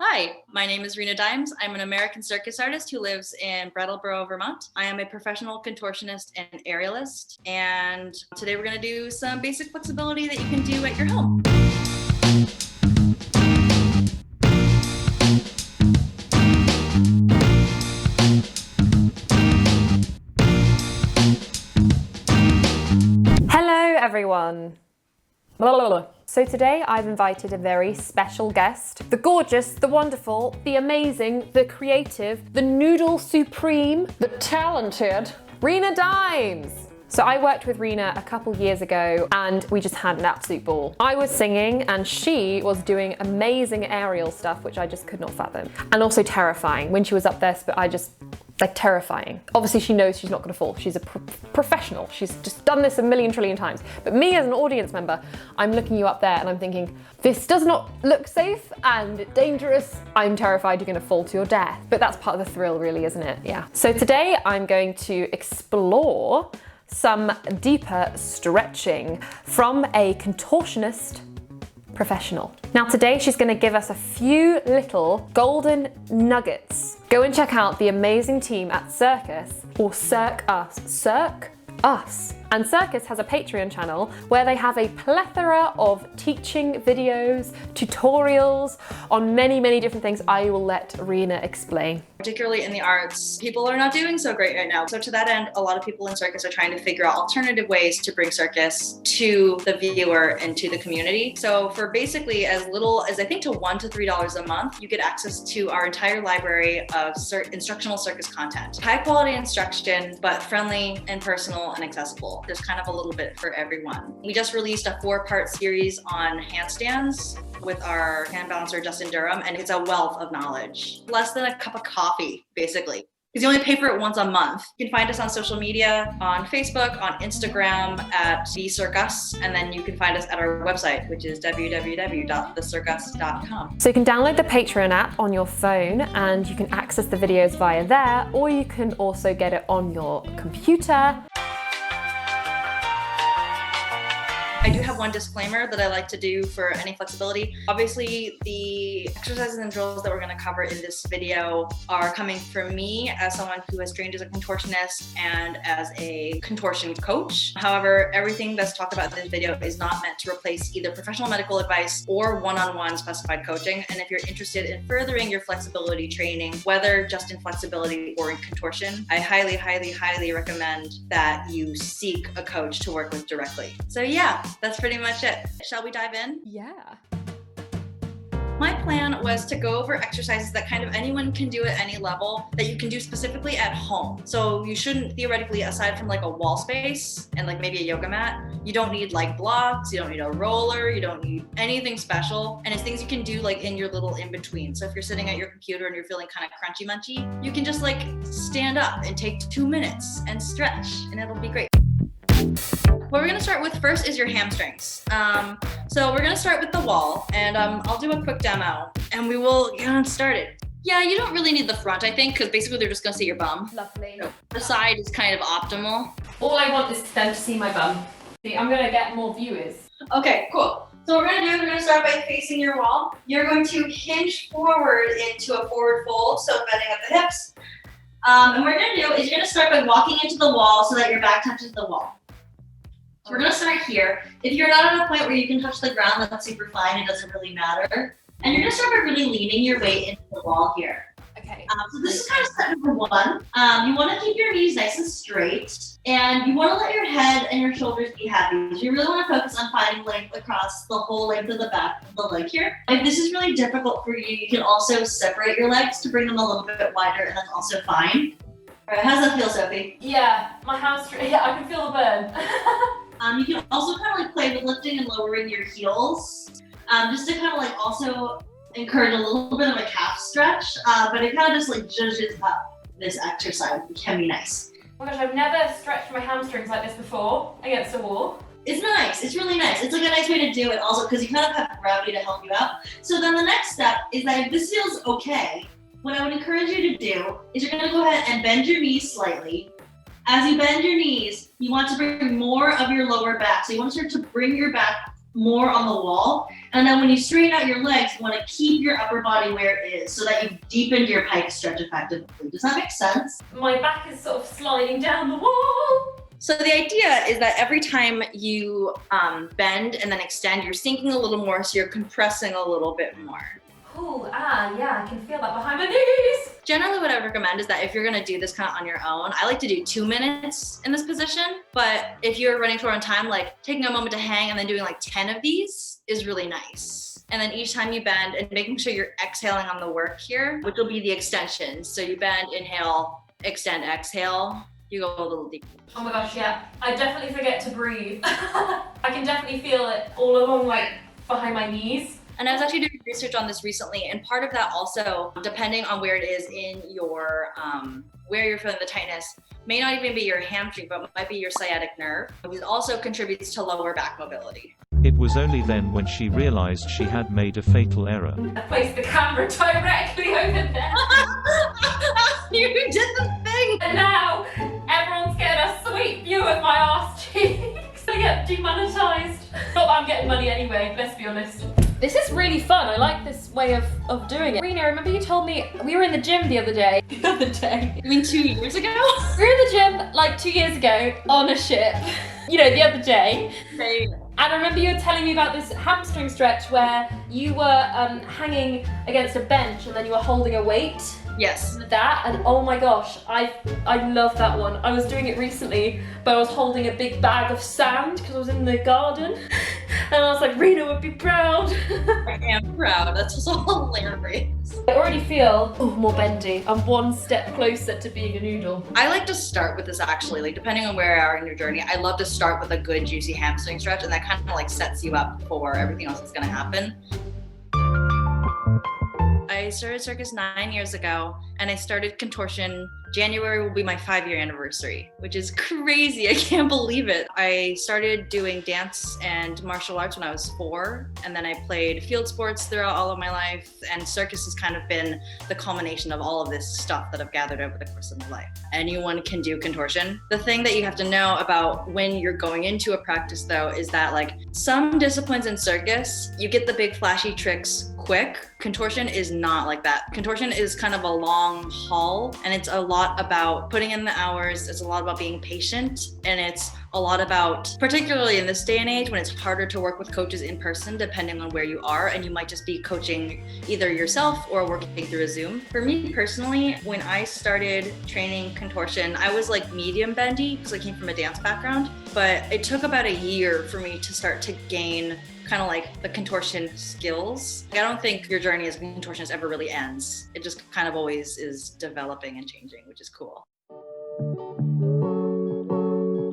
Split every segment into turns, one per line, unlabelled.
Hi, my name is Rena Dimes. I'm an American circus artist who lives in Brattleboro, Vermont. I am a professional contortionist and aerialist, and today we're going to do some basic flexibility that you can do at your home.
Hello everyone. So today I've invited a very special guest, the gorgeous, the wonderful, the amazing, the creative, the noodle supreme, the talented Rena Dimes. So I worked with Rena a couple years ago and we just had an absolute ball. I was singing and she was doing amazing aerial stuff, which I just could not fathom. And also terrifying when she was up there, but terrifying. Obviously she knows she's not gonna fall. She's a professional. She's just done this a million trillion times. But me as an audience member, I'm looking you up there and I'm thinking, this does not look safe and dangerous. I'm terrified you're gonna fall to your death. But that's part of the thrill really, isn't it? Yeah. So today I'm going to explore some deeper stretching from a contortionist professional. Now today she's going to give us a few little golden nuggets. Go and check out the amazing team at Circus, or Circus. And Circus has a Patreon channel where they have a plethora of teaching videos, tutorials on many, many different things. I will let Rena explain.
Particularly in the arts, people are not doing so great right now. So to that end, a lot of people in circus are trying to figure out alternative ways to bring circus to the viewer and to the community. So for basically as little as I think to $1 to $3 a month, you get access to our entire library of instructional circus content. High quality instruction, but friendly and personal and accessible. There's kind of a little bit for everyone. We just released a 4-part series on handstands with our hand balancer, Justin Durham, and it's a wealth of knowledge. Less than a cup of coffee, basically. Because you only pay for it once a month. You can find us on social media, on Facebook, on Instagram at The Cirqueus, and then you can find us at our website, which is www.thecircus.com.
So you can download the Patreon app on your phone and you can access the videos via there, or you can also get it on your computer.
I do have one disclaimer that I like to do for any flexibility. Obviously, the exercises and drills that we're going to cover in this video are coming from me as someone who has trained as a contortionist and as a contortion coach. However, everything that's talked about in this video is not meant to replace either professional medical advice or one-on-one specified coaching. And if you're interested in furthering your flexibility training, whether just in flexibility or in contortion, I highly, highly, highly recommend that you seek a coach to work with directly. So yeah. That's pretty much it. Shall we dive in?
Yeah.
My plan was to go over exercises that kind of anyone can do at any level that you can do specifically at home. So you shouldn't theoretically, aside from like a wall space and like maybe a yoga mat, you don't need like blocks, you don't need a roller, you don't need anything special. And it's things you can do like in your little in-between. So if you're sitting at your computer and you're feeling kind of crunchy munchy, you can just like stand up and take 2 minutes and stretch and it'll be great. What we're going to start with first is your hamstrings. So we're going to start with the wall, and I'll do a quick demo, and we will get started. Yeah, you don't really need the front, I think, because basically they're just going to see your bum.
Lovely.
The side is kind of optimal.
All I want is them to see my bum. See, I'm going to get more viewers.
Okay, cool. So what we're going to start by facing your wall. You're going to hinge forward into a forward fold, so bending at the hips. And what you're going to do is you're going to start by walking into the wall so that your back touches the wall. So we're going to start here. If you're not at a point where you can touch the ground, that's super fine. It doesn't really matter. And you're going to start by really leaning your weight into the wall here.
Okay.
So this is kind of step number 1. You want to keep your knees nice and straight. And you want to let your head and your shoulders be heavy. So you really want to focus on finding length across the whole length of the back of the leg here. If this is really difficult for you, you can also separate your legs to bring them a little bit wider, and that's also fine. All right, how does that feel, Sophie?
Yeah, my hamstring. Yeah, I can feel the burn.
You can also kind of like play with lifting and lowering your heels, just to kind of like also encourage a little bit of a calf stretch, but it kind of just like zhuzhes up this exercise, which can be nice.
Oh my gosh, I've never stretched my hamstrings like this before against a wall.
It's nice, it's really nice. It's like a nice way to do it also because you kind of have gravity to help you out. So then the next step is that if this feels okay, what I would encourage you to do is you're gonna go ahead and bend your knees slightly. As you bend your knees, you want to bring more of your lower back. So you want to start to bring your back
more on the wall. And then when you straighten out your legs, you want to keep your upper body where it is so that you deepened your pike stretch effectively. Does that make sense?
My back is sort of sliding down the wall.
So the idea is that every time you bend and then extend, you're sinking a little more, so you're compressing a little bit more.
Ooh, yeah, I can feel that behind my knees.
Generally, what I would recommend is that if you're gonna do this kind of on your own, I like to do 2 minutes in this position. But if you're running short on time, like taking a moment to hang and then doing like 10 of these is really nice. And then each time you bend and making sure you're exhaling on the work here, which will be the extensions. So you bend, inhale, extend, exhale. You go a little deeper.
Oh my gosh, yeah. I definitely forget to breathe. I can definitely feel it all along, like behind my knees.
And I was actually doing research on this recently, and part of that also, depending on where it is in your, where you're feeling the tightness, may not even be your hamstring, but might be your sciatic nerve. It also contributes to lower back mobility.
It was only then when she realized she had made a fatal error.
I placed the camera directly over there.
You did the thing!
And now, everyone's getting a sweet view of my arse cheeks. I get demonetized. Not that I'm getting money anyway, let's be honest. This is really fun. I like this way of doing it. Rena, remember you told me we were in the gym the other day? The other day.
You mean 2 years ago?
We were in the gym like 2 years ago on a ship. You know, the other day.
Same.
And I remember you were telling me about this hamstring stretch where you were hanging against a bench and then you were holding a weight.
Yes.
With that, and oh my gosh, I love that one. I was doing it recently, but I was holding a big bag of sand because I was in the garden. And I was like, Rena would be proud.
I am proud. That's also hilarious.
I already feel, more bendy. I'm one step closer to being a noodle.
I like to start with this actually, like depending on where you are in your journey, I love to start with a good juicy hamstring stretch, and that kind of like sets you up for everything else that's gonna happen. I started circus 9 years ago, and I started contortion. January will be my 5-year anniversary, which is crazy. I can't believe it. I started doing dance and martial arts when I was 4, and then I played field sports throughout all of my life, and circus has kind of been the culmination of all of this stuff that I've gathered over the course of my life. Anyone can do contortion. The thing that you have to know about when you're going into a practice though is that like some disciplines in circus, you get the big flashy tricks quick. Contortion is not like that. Contortion is kind of a long haul, and it's a lot about putting in the hours. It's a lot about being patient, and it's a lot about, particularly in this day and age when it's harder to work with coaches in person depending on where you are, and you might just be coaching either yourself or working through a Zoom. For me personally, when I started training contortion, I was like medium bendy because I came from a dance background, but it took about a year for me to start to gain kind of like the contortion skills. I don't think your journey as a contortionist ever really ends. It just kind of always is developing and changing, which is cool.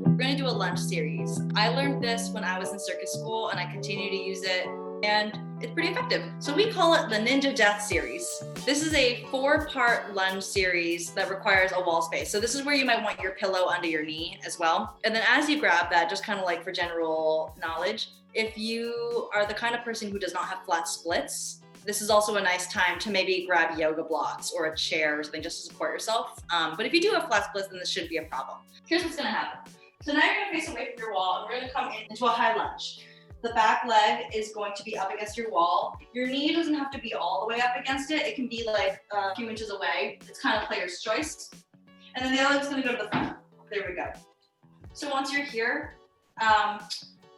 We're gonna do a lunge series. I learned this when I was in circus school, and I continue to use it, and it's pretty effective. So we call it the Ninja Death series. This is a 4-part lunge series that requires a wall space. So this is where you might want your pillow under your knee as well. And then as you grab that, just kind of like for general knowledge, if you are the kind of person who does not have flat splits, this is also a nice time to maybe grab yoga blocks or a chair or something just to support yourself. But if you do have flat splits, then this shouldn't be a problem. Here's what's gonna happen. So now you're gonna face away from your wall, and we're gonna come into a high lunge. The back leg is going to be up against your wall. Your knee doesn't have to be all the way up against it. It can be like a few inches away. It's kind of player's choice. And then the other leg's gonna go to the front. There we go. So once you're here,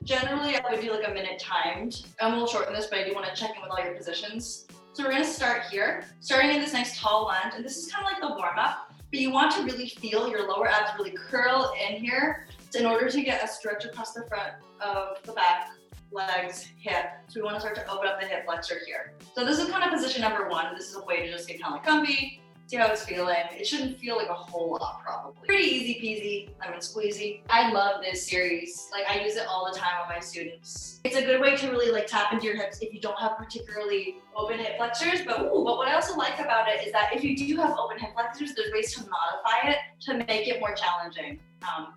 generally, I would do like a minute timed. I'm a little short on this, but I do want to check in with all your positions. So we're going to start here, starting in this nice tall lunge. And this is kind of like the warm up, but you want to really feel your lower abs really curl in here in order to get a stretch across the front of the back, legs, hip. So we want to start to open up the hip flexor here. So this is kind of position number 1. This is a way to just get kind of like comfy, see how it's feeling. It shouldn't feel like a whole lot probably. Pretty easy peasy, lemon squeezy. I love this series. Like I use it all the time on my students. It's a good way to really like tap into your hips if you don't have particularly open hip flexors. But what I also like about it is that if you do have open hip flexors, there's ways to modify it to make it more challenging,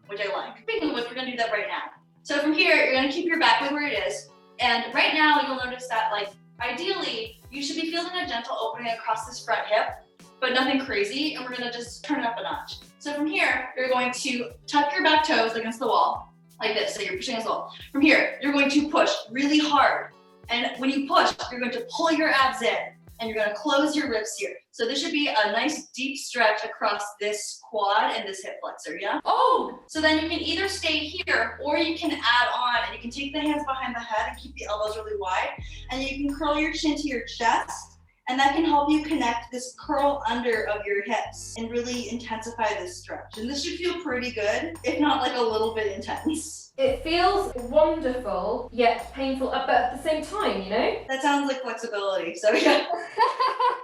which I like. Speaking of which, we're gonna do that right now. So from here, you're gonna keep your back leg where it is. And right now you'll notice that like, ideally, you should be feeling a gentle opening across this front hip, but nothing crazy, and we're gonna just turn it up a notch. So from here, you're going to tuck your back toes against the wall, like this. So you're pushing against the wall. From here, you're going to push really hard. And when you push, you're going to pull your abs in and you're going to close your ribs here. So this should be a nice deep stretch across this quad and this hip flexor, yeah?
Oh!
So then you can either stay here or you can add on and you can take the hands behind the head and keep the elbows really wide. And you can curl your chin to your chest. And that can help you connect this curl under of your hips and really intensify this stretch. And this should feel pretty good, if not like a little bit intense.
It feels wonderful, yet painful, but at the same time, you know?
That sounds like flexibility, so yeah.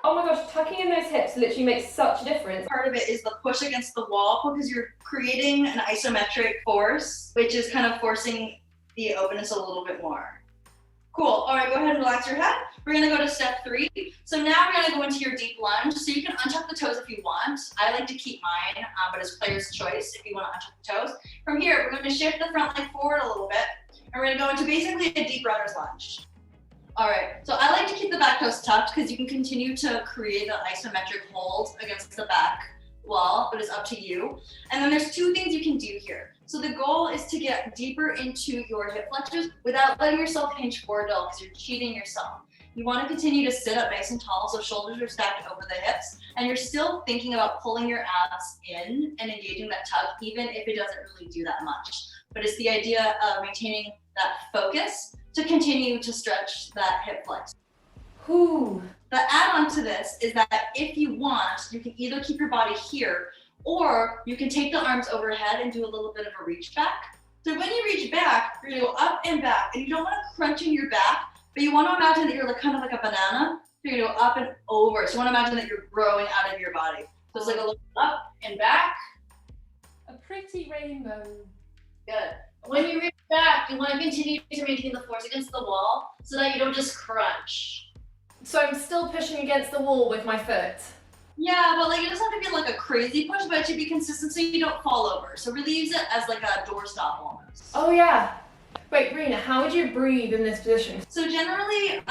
Oh my gosh, tucking in those hips literally makes such a difference.
Part of it is the push against the wall because you're creating an isometric force, which is kind of forcing the openness a little bit more. Cool, all right, go ahead and relax your head. We're gonna go to step 3. So now we're gonna go into your deep lunge. So you can untuck the toes if you want. I like to keep mine, but it's player's choice if you wanna untuck the toes. From here, we're gonna shift the front leg forward a little bit, and we're gonna go into basically a deep runner's lunge. All right, so I like to keep the back toes tucked because you can continue to create an isometric hold against the back wall, but it's up to you. And then there's 2 things you can do here. So the goal is to get deeper into your hip flexors without letting yourself hinge forward at all because you're cheating yourself. You want to continue to sit up nice and tall so shoulders are stacked over the hips and you're still thinking about pulling your abs in and engaging that tuck even if it doesn't really do that much. But it's the idea of maintaining that focus to continue to stretch that hip flex.
Ooh.
The add-on to this is that if you want, you can either keep your body here or you can take the arms overhead and do a little bit of a reach back. So when you reach back, you're gonna go up and back, and you don't wanna crunch in your back, but you wanna imagine that you're like kind of like a banana. So you're gonna go up and over. So you wanna imagine that you're growing out of your body. So it's like a little up and back.
A pretty rainbow.
Good.
When you reach back, you want to continue to maintain the force against the wall so that you don't just crunch.
So I'm still pushing against the wall with my foot.
Yeah, but like it doesn't have to be like a crazy push, but it should be consistent so you don't fall over. So really use it as like a doorstop almost.
Oh yeah. Wait, Rena, how would you breathe in this position?
So generally,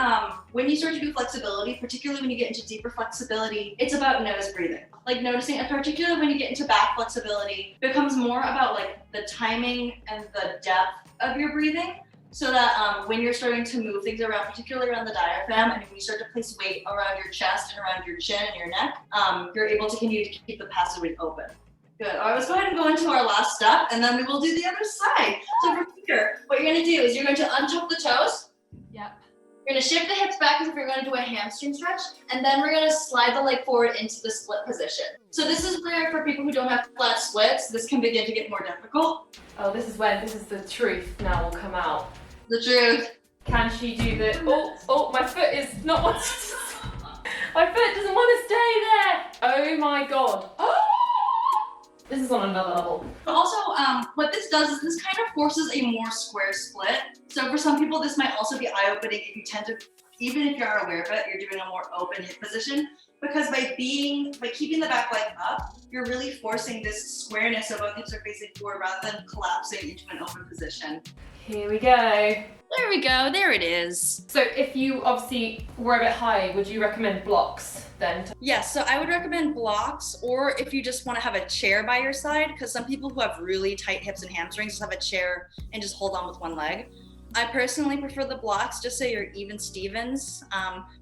when you start to do flexibility, particularly when you get into deeper flexibility, it's about nose breathing. Like noticing, and particularly when you get into back flexibility, it becomes more about like the timing and the depth of your breathing. So that when you're starting to move things around, particularly around the diaphragm, and when you start to place weight around your chest and around your chin and your neck, you're able to continue to keep the passageway open. Good. All right, let's go ahead and go into our last step, and then we will do the other side. So from here, what you're going to do is you're going to untuck the toes.
Yep.
You're going to shift the hips back as if you're going to do a hamstring stretch, and then we're going to slide the leg forward into the split position. So this is where, for people who don't have flat splits, this can begin to get more difficult.
Oh, this is the truth now will come out.
The truth.
Can she do the, oh, my foot is not wanting to, my foot doesn't want to stay there. Oh my God. Oh! This is on another level.
Also, what this does is this kind of forces a more square split. So for some people, this might also be eye-opening if you tend to, even if you aren't aware of it, you're doing a more open hip position. Because by keeping the back leg up, you're really forcing this squareness of both hips are facing forward rather than collapsing into an open position.
Here we go.
There we go, there it is.
So if you obviously were a bit high, would you recommend blocks then?
Yes, so I would recommend blocks, or if you just want to have a chair by your side, because some people who have really tight hips and hamstrings just have a chair and just hold on with one leg. I personally prefer the blocks just so you're even Stevens,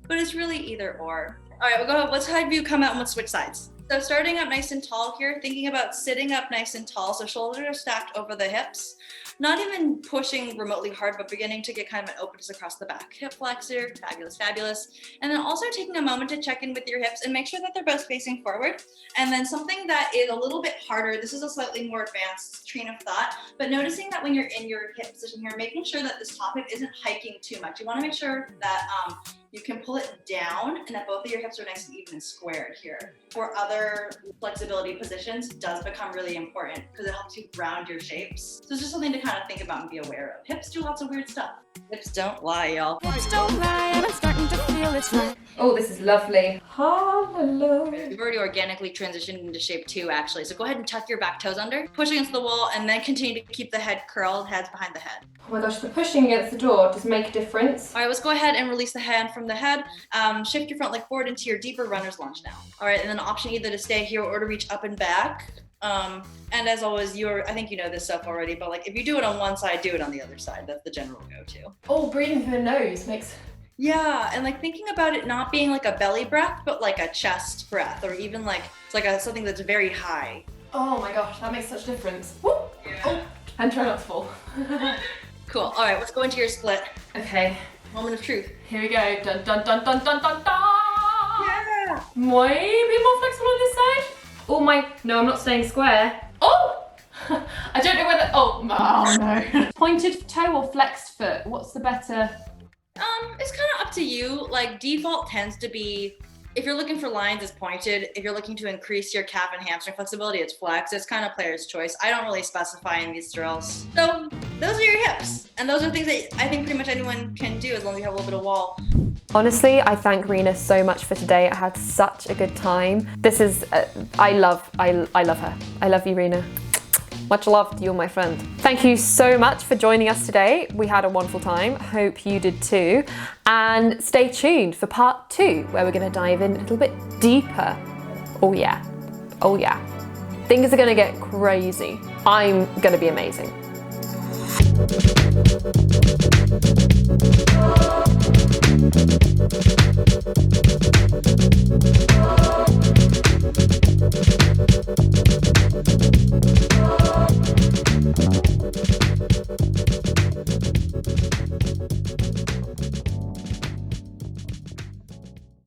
but it's really either or. All right, we'll go ahead. Let's have you come out and let's switch sides. So starting up nice and tall here, thinking about sitting up nice and tall, so shoulders are stacked over the hips. Not even pushing remotely hard, but beginning to get kind of an openness across the back. Hip flexor, fabulous, fabulous. And then also taking a moment to check in with your hips and make sure that they're both facing forward. And then something that is a little bit harder, this is a slightly more advanced train of thought, but noticing that when you're in your hip position here, making sure that this top hip isn't hiking too much. You wanna make sure that you can pull it down and that both of your hips are nice and even and squared here. For other flexibility positions, does become really important because it helps you ground your shapes. So it's just something to kind of think about and be aware of. Hips do lots of weird stuff. Hips don't lie, y'all.
Hips don't lie, I'm starting to feel it's right.
Oh, this is lovely. Hallelujah.
We've already organically transitioned into shape 2 actually. So go ahead and tuck your back toes under, push against the wall, and then continue to keep the head curled, heads behind the head.
Oh my gosh, the pushing against the door does make a difference.
All right, let's go ahead and release the hand from the head. Shift your front leg forward into your deeper runner's lunge now. All right, and then option either to stay here or to reach up and back. And as always, I think you know this stuff already, but like if you do it on one side, do it on the other side. That's the general go-to.
Oh, breathing through the nose makes...
Yeah, and like thinking about it not being like a belly breath, but like a chest breath, or even like it's like something that's very high.
Oh my gosh, that makes such a difference. Woo!
Yeah.
Oh, and try not to fall.
Cool. All right, let's go into your split.
Okay,
Moment of truth.
here we go. Dun dun dun dun dun dun dun!
Yeah.
Maybe more flexible on this side. Oh my, no, I'm not staying square. Oh! I don't know whether, oh no. Pointed toe or flexed foot? What's the better?
It's kind of up to you. Like default tends to be, if you're looking for lines, it's pointed. If you're looking to increase your calf and hamstring flexibility, it's flexed. It's kind of player's choice. I don't really specify in these drills. So those are your hips. And those are things that I think pretty much anyone can do as long as you have a little bit of wall.
Honestly, I thank Rena so much for today. I had such a good time. This is, I love her. I love you, Rena. Much love to you, my friend. Thank you so much for joining us today. We had a wonderful time. Hope you did too. And stay tuned for part 2, where we're gonna dive in a little bit deeper. Oh yeah, oh yeah. Things are gonna get crazy. I'm gonna be amazing.
Thank you.